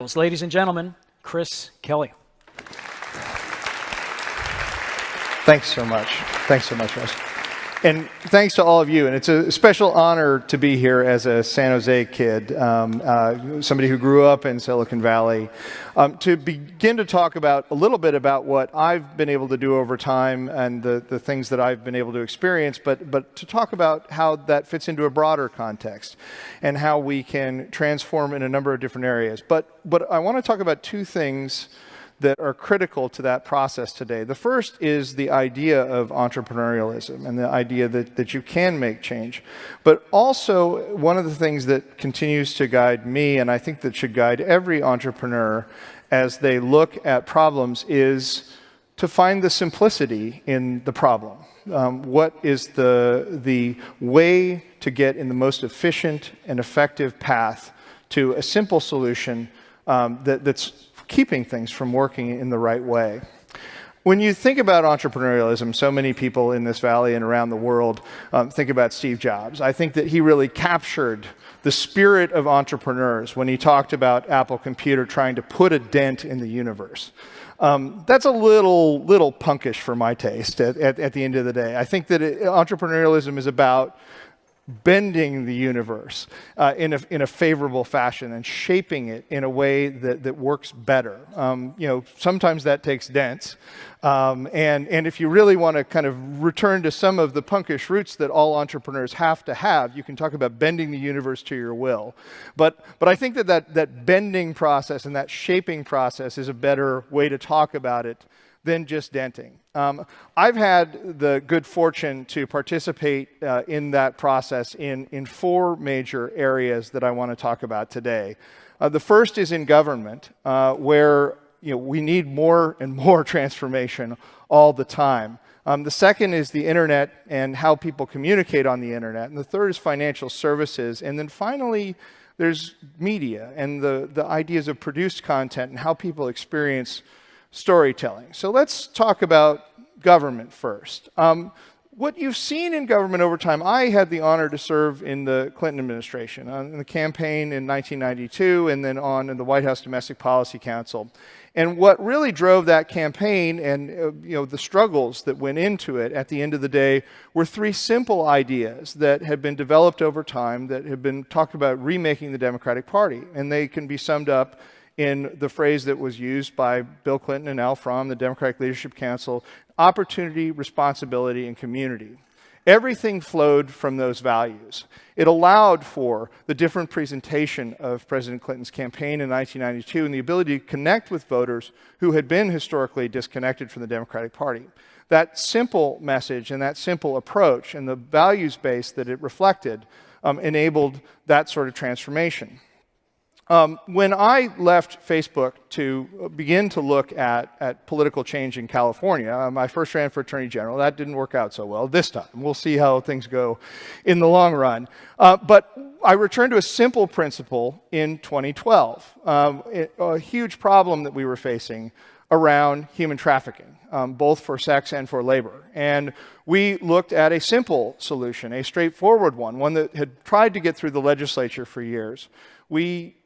Ladies and gentlemen, Chris Kelly. Thanks so much. Thanks so much, Russ. And thanks to all of you. And it's a special honor to be here as a San Jose kid, somebody who grew up in Silicon Valley, to begin to talk about a little bit about what I've been able to do over time and the things that I've been able to experience, but to talk about how that fits into a broader context and how we can transform in a number of different areas. But I want to talk about two things that are critical to that process today. The first is the idea of entrepreneurialism and the idea that you can make change. But also, one of the things that continues to guide me, and I think that should guide every entrepreneur as they look at problems, is to find the simplicity in the problem. What is the way to get in the most efficient and effective path to a simple solution that's keeping things from working in the right way. When you think about entrepreneurialism, so many people in this valley and around the world think about Steve Jobs. I think that he really captured the spirit of entrepreneurs when he talked about Apple Computer trying to put a dent in the universe. That's a little punkish for my taste at the end of the day. I think that entrepreneurialism is about bending the universe in a favorable fashion and shaping it in a way that works better. Sometimes that takes dents. And if you really want to kind of return to some of the punkish roots that all entrepreneurs have to have, you can talk about bending the universe to your will. But I think that bending process and that shaping process is a better way to talk about it than just denting. I've had the good fortune to participate in that process in four major areas that I want to talk about today. The first is in government, where we need more and more transformation all the time. The second is the internet and how people communicate on the internet. And the third is financial services. And then finally, there's media and the ideas of produced content and how people experience storytelling. So let's talk about government first. What you've seen in government over time, I had the honor to serve in the Clinton administration, in the campaign in 1992, and then on in the White House Domestic Policy Council. And what really drove that campaign and the struggles that went into it at the end of the day were three simple ideas that had been developed over time that have been talked about remaking the Democratic Party. And they can be summed up in the phrase that was used by Bill Clinton and Al Fromm, the Democratic Leadership Council: opportunity, responsibility, and community. Everything flowed from those values. It allowed for the different presentation of President Clinton's campaign in 1992 and the ability to connect with voters who had been historically disconnected from the Democratic Party. That simple message and that simple approach and the values base that it reflected enabled that sort of transformation. When I left Facebook to begin to look at political change in California, I first ran for Attorney General. That didn't work out so well this time. We'll see how things go in the long run. But I returned to a simple principle in 2012, a huge problem that we were facing around human trafficking, both for sex and for labor. And we looked at a simple solution, a straightforward one that had tried to get through the legislature for years. We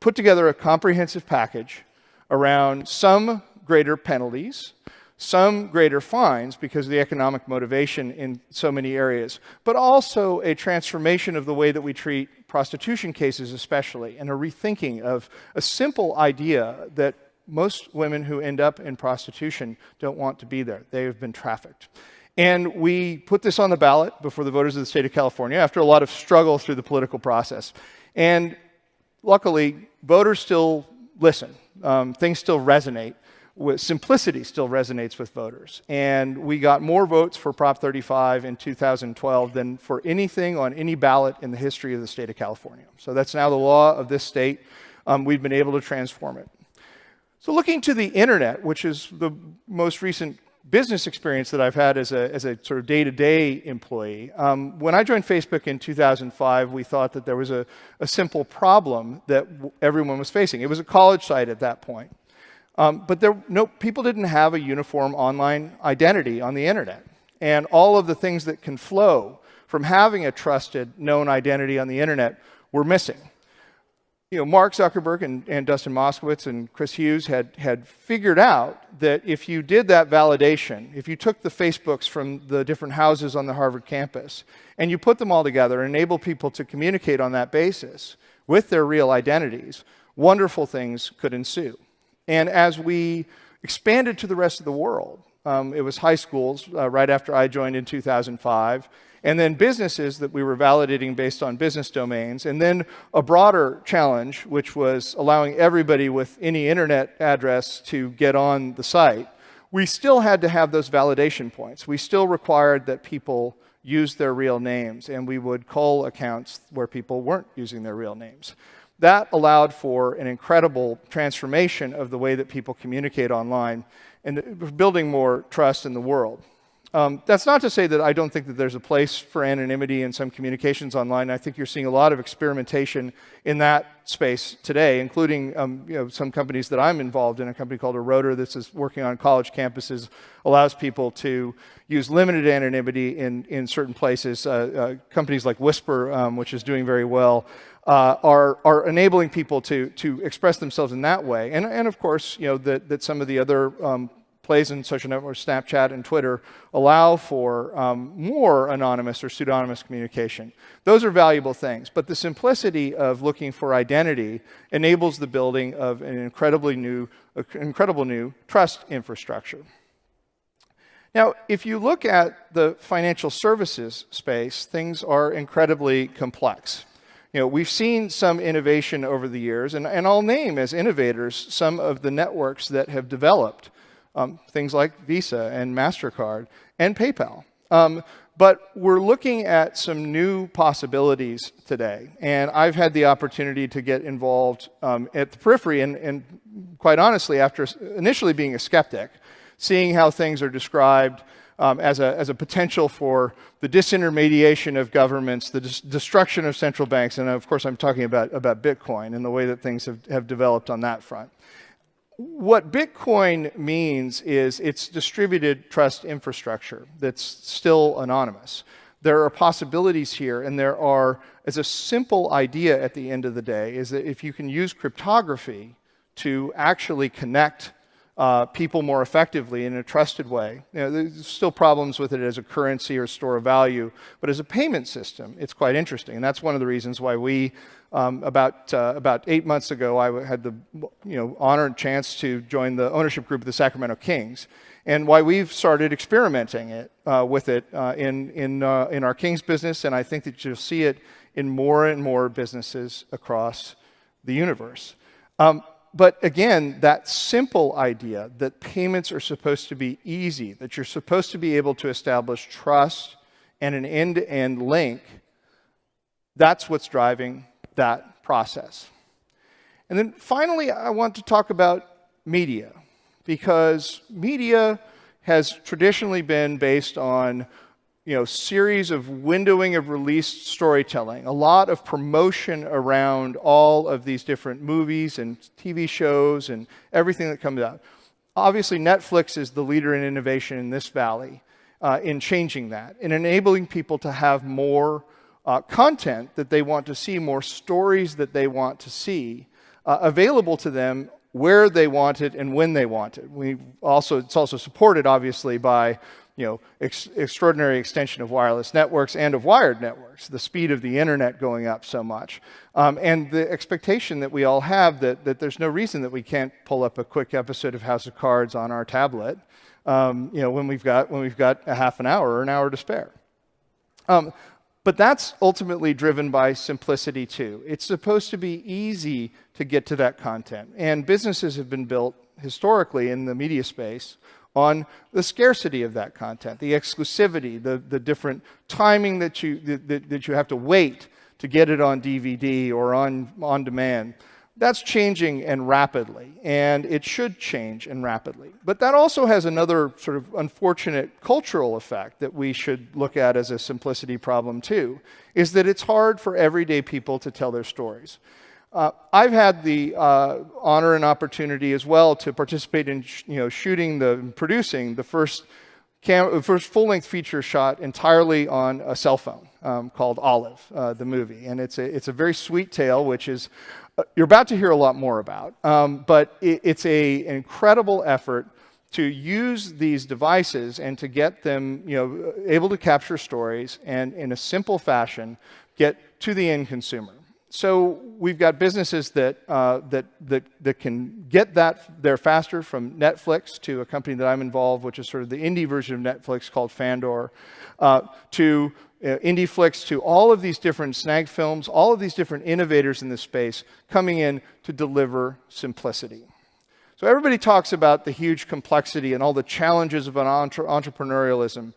put together a comprehensive package around some greater penalties, some greater fines because of the economic motivation in so many areas, but also a transformation of the way that we treat prostitution cases especially, and a rethinking of a simple idea that most women who end up in prostitution don't want to be there. They have been trafficked. And we put this on the ballot before the voters of the state of California after a lot of struggle through the political process. And luckily, voters still listen. Things still resonate. Simplicity still resonates with voters. And we got more votes for Prop 35 in 2012 than for anything on any ballot in the history of the state of California. So that's now the law of this state. We've been able to transform it. So looking to the internet, which is the most recent business experience that I've had as a sort of day-to-day employee. When I joined Facebook in 2005, we thought that there was a simple problem that everyone was facing. It was a college site at that point. But people didn't have a uniform online identity on the internet. And all of the things that can flow from having a trusted, known identity on the internet were missing. Mark Zuckerberg and Dustin Moskowitz and Chris Hughes had figured out that if you did that validation, if you took the Facebooks from the different houses on the Harvard campus and you put them all together and enabled people to communicate on that basis with their real identities, wonderful things could ensue. And as we expanded to the rest of the world, it was high schools right after I joined in 2005, and then businesses that we were validating based on business domains, and then a broader challenge, which was allowing everybody with any internet address to get on the site. We still had to have those validation points. We still required that people use their real names, and we would cull accounts where people weren't using their real names. That allowed for an incredible transformation of the way that people communicate online and building more trust in the world. That's not to say that I don't think that there's a place for anonymity in some communications online. I think you're seeing a lot of experimentation in that space today, including some companies that I'm involved in. A company called Eroder that's working on college campuses allows people to use limited anonymity in certain places. Companies like Whisper, which is doing very well, are enabling people to express themselves in that way. And of course, that some of the other plays in social networks, Snapchat and Twitter, allow for more anonymous or pseudonymous communication. Those are valuable things, but the simplicity of looking for identity enables the building of an incredible new trust infrastructure. Now, if you look at the financial services space, things are incredibly complex. We've seen some innovation over the years, and I'll name as innovators some of the networks that have developed. Things like Visa and MasterCard and PayPal. But we're looking at some new possibilities today. And I've had the opportunity to get involved at the periphery and quite honestly, after initially being a skeptic, seeing how things are described as a potential for the disintermediation of governments, the destruction of central banks, and of course I'm talking about Bitcoin and the way that things have developed on that front. What Bitcoin means is it's distributed trust infrastructure that's still anonymous. There are possibilities here, and there are, as a simple idea at the end of the day, is that if you can use cryptography to actually connect people more effectively in a trusted way. There's still problems with it as a currency or store of value, but as a payment system, it's quite interesting. And that's one of the reasons why we, about 8 months ago, I had the honor and chance to join the ownership group of the Sacramento Kings, and why we've started experimenting with it in our Kings business, and I think that you'll see it in more and more businesses across the universe. But again, that simple idea that payments are supposed to be easy, that you're supposed to be able to establish trust and an end-to-end link, that's what's driving that process. And then finally, I want to talk about media, because media has traditionally been based on series of windowing of released storytelling, a lot of promotion around all of these different movies and TV shows and everything that comes out. Obviously, Netflix is the leader in innovation in this valley in changing that, in enabling people to have more content that they want to see, more stories that they want to see available to them where they want it and when they want it. It's also supported, obviously, by extraordinary extension of wireless networks and of wired networks, the speed of the internet going up so much, and the expectation that we all have that there's no reason that we can't pull up a quick episode of House of Cards on our tablet, when we've got a half an hour or an hour to spare. But that's ultimately driven by simplicity too. It's supposed to be easy to get to that content, and businesses have been built historically in the media space on the scarcity of that content, the exclusivity, the different timing that you have to wait to get it on DVD or on demand. That's changing and rapidly, and it should change and rapidly. But that also has another sort of unfortunate cultural effect that we should look at as a simplicity problem too, is that it's hard for everyday people to tell their stories. I've had the honor and opportunity as well to participate in producing the first full-length feature shot entirely on a cell phone called Olive, the movie. And it's a very sweet tale, which is you're about to hear a lot more about. But it's an incredible effort to use these devices and to get them, able to capture stories and in a simple fashion get to the end consumer. So we've got businesses that can get that there faster, from Netflix to a company that I'm involved, which is sort of the indie version of Netflix called Fandor, to IndieFlix, to all of these different Snag Films, all of these different innovators in this space coming in to deliver simplicity. So everybody talks about the huge complexity and all the challenges of an entrepreneurialism.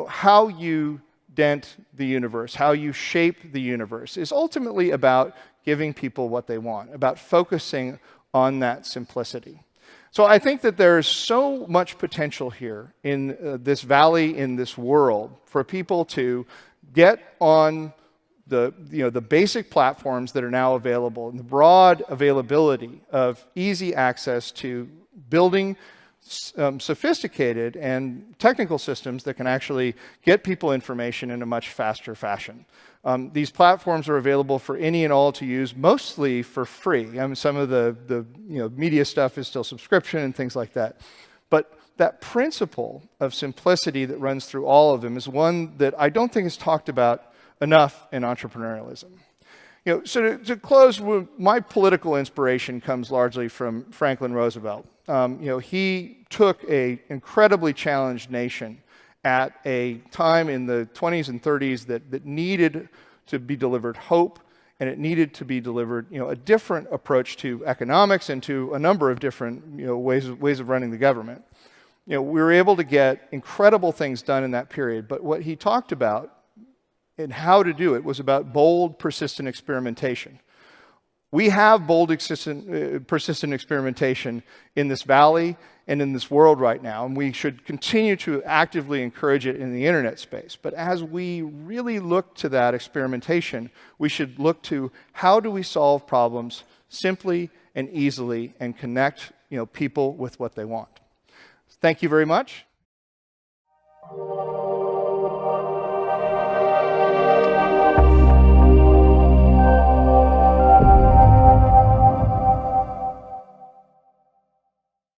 How you dent the universe, how you shape the universe, is ultimately about giving people what they want, about focusing on that simplicity. So I think that there's so much potential here in this valley, in this world, for people to get on the basic platforms that are now available, and the broad availability of easy access to building sophisticated and technical systems that can actually get people information in a much faster fashion. These platforms are available for any and all to use, mostly for free. Some of the media stuff is still subscription and things like that. But that principle of simplicity that runs through all of them is one that I don't think is talked about enough in entrepreneurialism. So to close, my political inspiration comes largely from Franklin Roosevelt. He took an incredibly challenged nation at a time in the 20s and 30s that needed to be delivered hope, and it needed to be delivered a different approach to economics and to a number of different ways of running the government. We were able to get incredible things done in that period, but what he talked about and how to do it was about bold, persistent experimentation. We have bold, persistent experimentation in this valley and in this world right now, and we should continue to actively encourage it in the internet space. But as we really look to that experimentation, we should look to how do we solve problems simply and easily and connect people with what they want. Thank you very much.